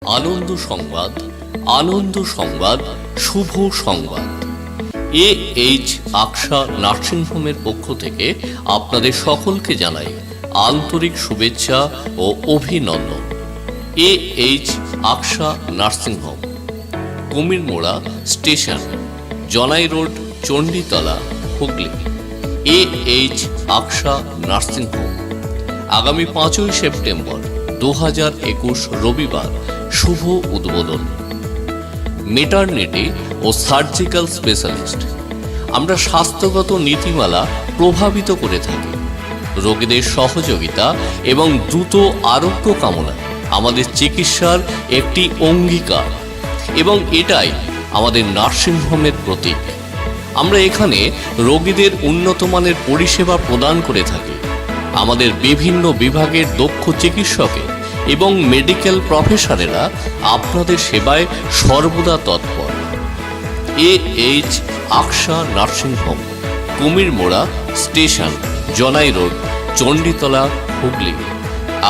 আনন্দ সংবাদ, আনন্দ সংবাদ, শুভ সংবাদ। AH আকশা নার্সিংহোমের পক্ষ থেকে আপনাদের সকলকে জানাই আন্তরিক শুভেচ্ছা ও অভিনন্দন। AH Aksha nursing home, Kumirmora station, Janai road, Chanditala, Hooghly. AH Aksha nursing home আগামী 5ই সেপ্টেম্বর 2021 রবিবার শুভ উদ্বোধন। মেটারনিটি ও সার্জিক্যাল স্পেশালিস্ট। আমরা স্বাস্থ্যগত নীতিমালা প্রভাবিত করে থাকি। রোগীদের সহযোগিতা এবং দ্রুত আরোগ্য কামনা আমাদের চিকিৎসার একটি অঙ্গীকার এবং এটাই আমাদের নার্সিংহোমের প্রতীক। আমরা এখানে রোগীদের উন্নত মানের পরিষেবা প্রদান করে থাকি। আমাদের বিভিন্ন বিভাগের দক্ষ চিকিৎসকের এবং মেডিকেল প্রফেসরেরা আপনাদের সেবায় সর্বদা তৎপর। AH Aksha nursing home, Kumirmora station, Janai road, Chanditala, Hooghly.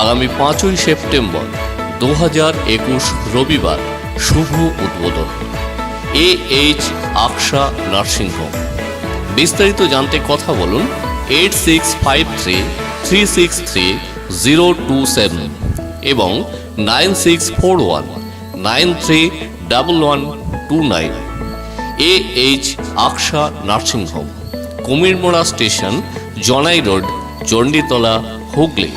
আগামী 5ই সেপ্টেম্বর 2021 রবিবার শুভ উদ্বোধন। AH Aksha nursing home. বিস্তারিত জানতে কথা বলুন 8653363027 এবং 9641931129। AH Aksha nursing home, Kumirmora station, Janai road, Chanditala, Hooghly.